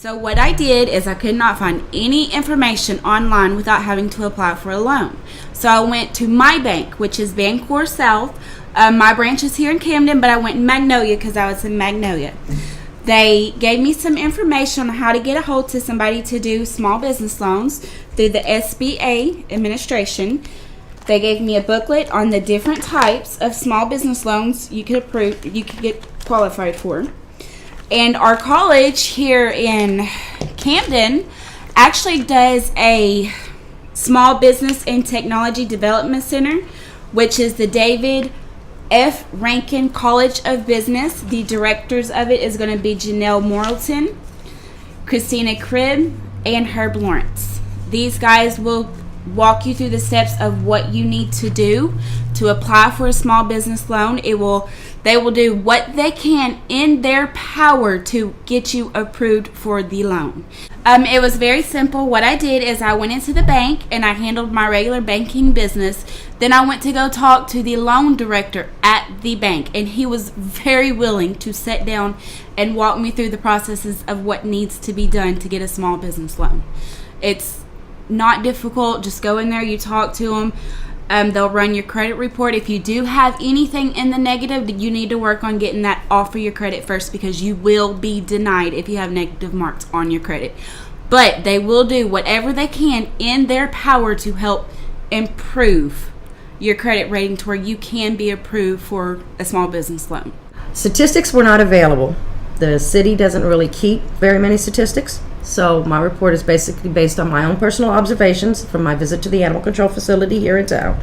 So what I did is I could not find any information online without having to apply for a loan. So I went to my bank, which is Bancorp South. My branch is here in Camden, but I went in Magnolia because I was in Magnolia. They gave me some information on how to get a hold to somebody to do small business loans through the SBA administration. They gave me a booklet on the different types of small business loans you could get qualified for. And our college here in Camden actually does a small business and technology development center, which is the David F. Rankin College of Business. The directors of it is going to be Janelle Morrilton, Christina Cribb, and Herb Lawrence. These guys will walk you through the steps of what you need to do to apply for a small business loan. They will do what they can in their power to get you approved for the loan. It was very simple. What I did is I went into the bank and I handled my regular banking business. Then I went to go talk to the loan director at the bank, and he was very willing to sit down and walk me through the processes of what needs to be done to get a small business loan. It's not difficult. Just go in there, you talk to them. They'll run your credit report. If you do have anything in the negative, you need to work on getting that off of your credit first, because you will be denied if you have negative marks on your credit. But they will do whatever they can in their power to help improve your credit rating to where you can be approved for a small business loan. Statistics were not available. The city doesn't really keep very many statistics. So my report is basically based on my own personal observations from my visit to the animal control facility here in town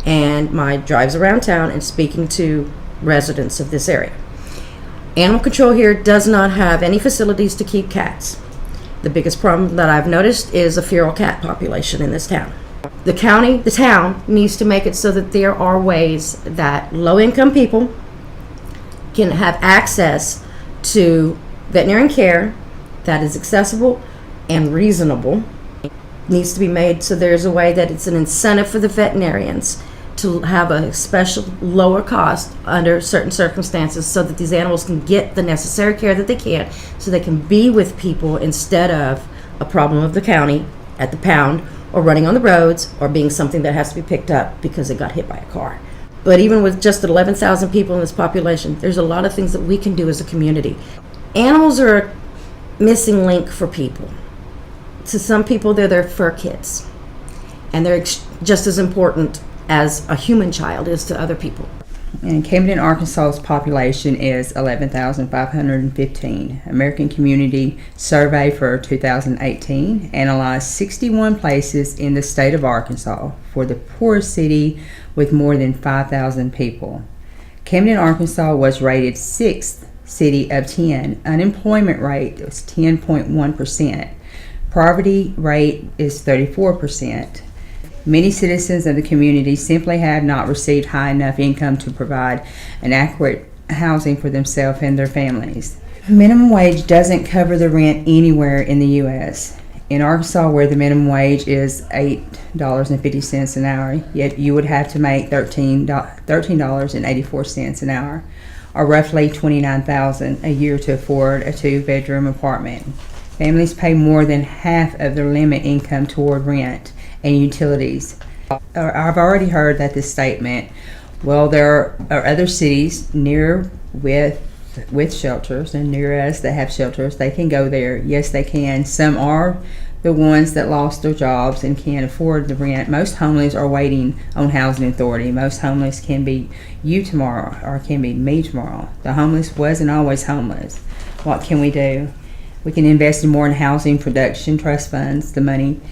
and my drives around town and speaking to residents of this area. Animal control here does not have any facilities to keep cats. The biggest problem that I've noticed is a feral cat population in this town. The town needs to make it so that there are ways that low-income people can have access to veterinarian care that is accessible and reasonable. It needs to be made so there's a way that it's an incentive for the veterinarians to have a special lower cost under certain circumstances so that these animals can get the necessary care that they can, so they can be with people instead of a problem of the county at the pound or running on the roads or being something that has to be picked up because they got hit by a car. But even with just 11,000 people in this population, there's a lot of things that we can do as a community. Animals are a missing link for people. To some people, they're their fur kids. And they're just as important as a human child is to other people. And Camden, Arkansas's population is 11,515. American Community Survey for 2018 analyzed 61 places in the state of Arkansas for the poorest city with more than 5,000 people. Camden, Arkansas was rated 6th city of 10. Unemployment rate was 10.1%. Poverty rate is 34%. Many citizens of the community simply have not received high enough income to provide an adequate housing for themselves and their families. Minimum wage doesn't cover the rent anywhere in the U.S. In Arkansas, where the minimum wage is $8.50 an hour, yet you would have to make $13.84 an hour, or roughly $29,000 a year to afford a 2-bedroom apartment. Families pay more than half of their limit income toward rent and utilities. I've already heard that this statement, well, there are other cities near with shelters and near us that have shelters. They can go there. Yes, they can. Some are the ones that lost their jobs and can't afford the rent. Most homeless are waiting on housing authority. Most homeless can be you tomorrow or can be me tomorrow. The homeless wasn't always homeless. What can we do? We can invest more in housing production trust funds. The money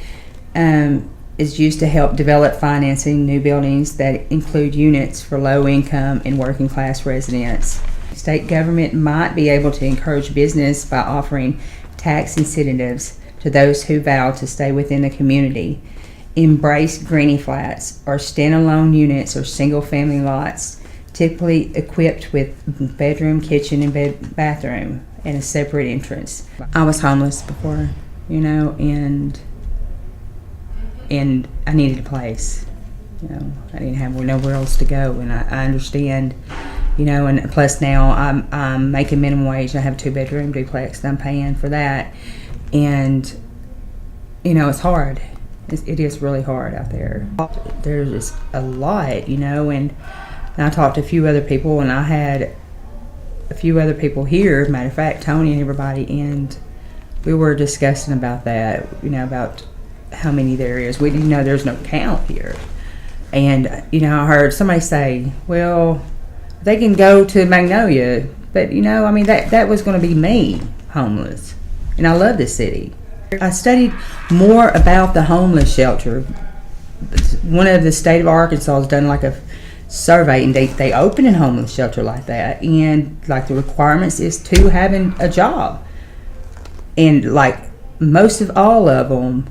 is used to help develop financing new buildings that include units for low income and working class residents. State government might be able to encourage business by offering tax incentives to those who vow to stay within the community. Embrace granny flats or standalone units or single family lots, typically equipped with bedroom, kitchen, and bathroom and a separate entrance. I was homeless before, and I needed a place. I didn't have nowhere else to go, and I understand, and plus now I'm making minimum wage. I have a 2-bedroom duplex, and I'm paying for that. And, it's hard. It is really hard out there. There's just a lot, and I talked to a few other people, and I had a few other people here, matter of fact, Tony and everybody, and we were discussing about that, about how many there is. We didn't know there's no count here. And, I heard somebody say, well, they can go to Magnolia, but, that was going to be me, homeless. And I love this city. I studied more about the homeless shelter. One of the state of Arkansas has done like a survey, and they open a homeless shelter like that, and like the requirements is to having a job. And like most of all of them,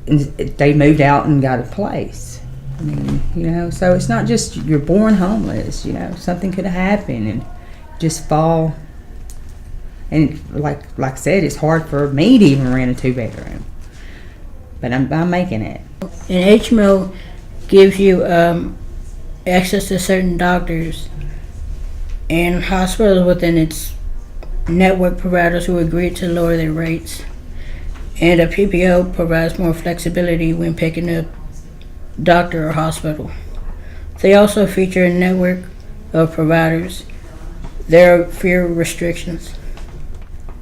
they moved out and got a place. So it's not just you're born homeless. Something could happen and just fall. And like I said, it's hard for me to even rent a 2-bedroom, but I'm making it. And HMO gives you access to certain doctors and hospitals within its network providers who agree to lower their rates. And a PPO provides more flexibility when picking a doctor or hospital. They also feature a network of providers. There are fewer restrictions.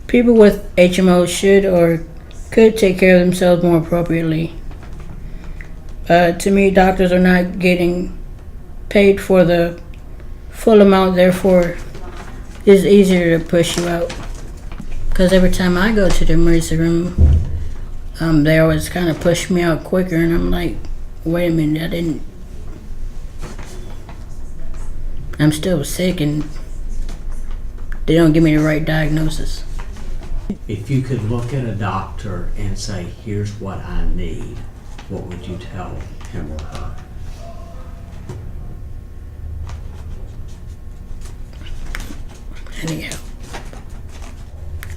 People with HMO should or could take care of themselves more appropriately. To me, doctors are not getting paid for the full amount, therefore it's easier to push you out. Because every time I go to the emergency room, they always kind of push me out quicker, and I'm like, wait a minute, I'm still sick, and they don't give me the right diagnosis. If you could look at a doctor and say, here's what I need, what would you tell him or her? Anyhow,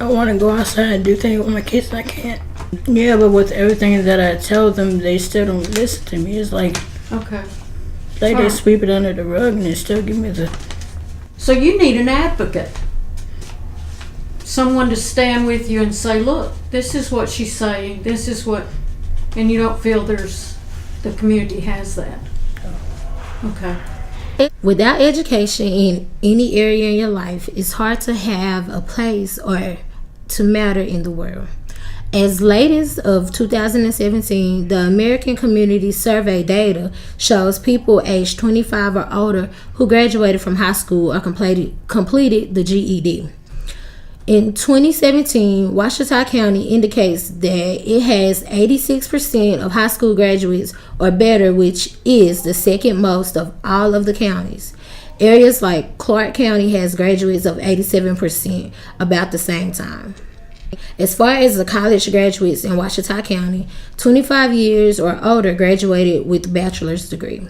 I want to go outside and do things with my kids, and I can't. Yeah, but with everything that I tell them, they still don't listen to me. It's like, Okay. they sweep it under the rug, and they still give me the... So you need an advocate. Someone to stand with you and say, look, this is what she's saying, this is what, and you don't feel the community has that. Okay. Without education in any area in your life, it's hard to have a place or to matter in the world. As late as of 2017, the American Community Survey data shows people aged 25 or older who graduated from high school or completed the GED. In 2017, Ouachita County indicates that it has 86% of high school graduates or better, which is the second most of all of the counties. Areas like Clark County has graduates of 87%, about the same time. As far as the college graduates in Ouachita County, 25 years or older graduated with a bachelor's degree.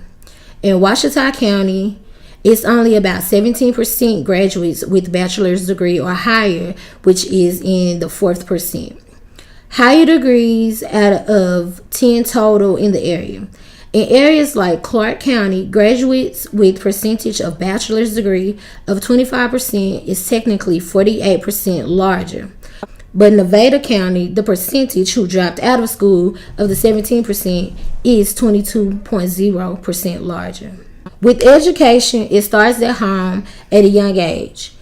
In Ouachita County, it's only about 17% graduates with bachelor's degree or higher, which is in the 4th%. Higher degrees out of 10 total in the area. In areas like Clark County, graduates with percentage of bachelor's degree of 25% is technically 48% larger. But in Nevada County, the percentage who dropped out of school of the 17% is 22.0% larger. With education, it starts at home at a young age.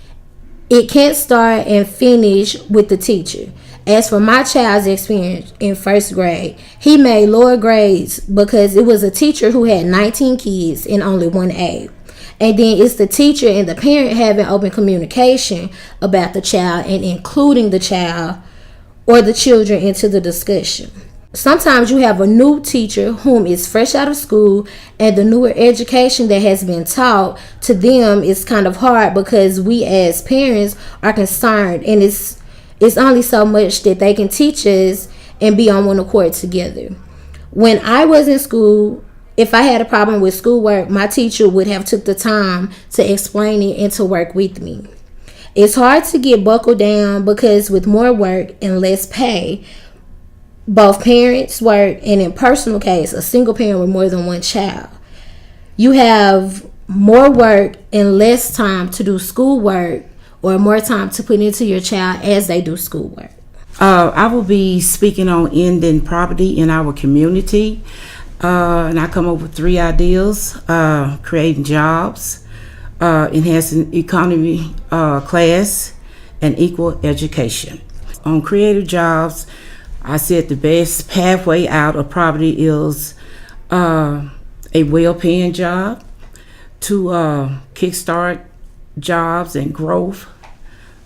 It can't start and finish with the teacher. As for my child's experience in 1st grade, he made lower grades because it was a teacher who had 19 kids and only 1 A. And then it's the teacher and the parent having open communication about the child and including the child or the children into the discussion. Sometimes you have a new teacher whom is fresh out of school, and the newer education that has been taught to them is kind of hard because we as parents are concerned, and it's only so much that they can teach us and be on one accord together. When I was in school, if I had a problem with schoolwork, my teacher would have took the time to explain it and to work with me. It's hard to get buckled down because with more work and less pay, both parents work, and in personal case, a single parent with more than 1 child, you have more work and less time to do schoolwork or more time to put into your child as they do schoolwork. I will be speaking on ending poverty in our community. And I come up with 3 ideas: creating jobs, enhancing economy, class, and equal education. On creative jobs, I said the best pathway out of poverty is a well-paying job to kickstart jobs and growth.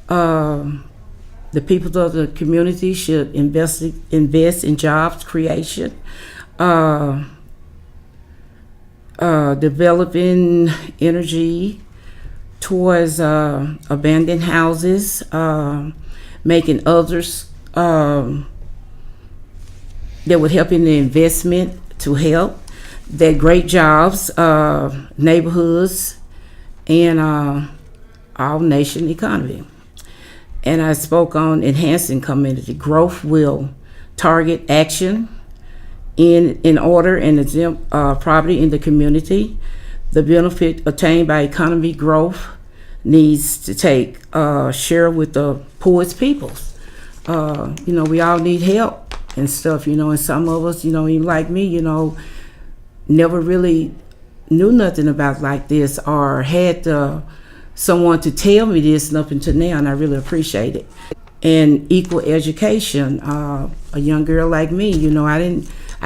The people of the community should invest in jobs creation, developing energy towards abandoned houses, making others that would help in the investment to help, that great jobs, neighborhoods, and our nation economy. And I spoke on enhancing community growth will target action in order and exempt poverty in the community. The benefit attained by economy growth needs to take share with the poorest peoples. We all need help and stuff, and some of us, even like me, never really knew nothing about like this or had someone to tell me this and up until now, and I really appreciate it. And equal education, a young girl like me, I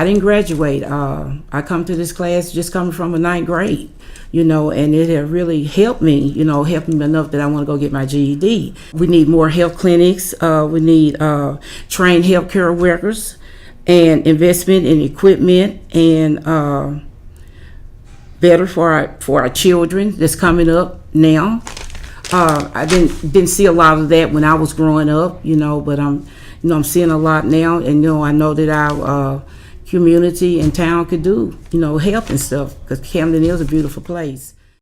didn't graduate. I come to this class just coming from a 9th grade, and it have really helped me, helped me enough that I want to go get my GED. We need more health clinics. We need trained healthcare workers and investment in equipment and better for our children that's coming up now. I didn't see a lot of that when I was growing up, but I'm seeing a lot now, and I know that our community and town could do, help and stuff, because Camden is a beautiful place.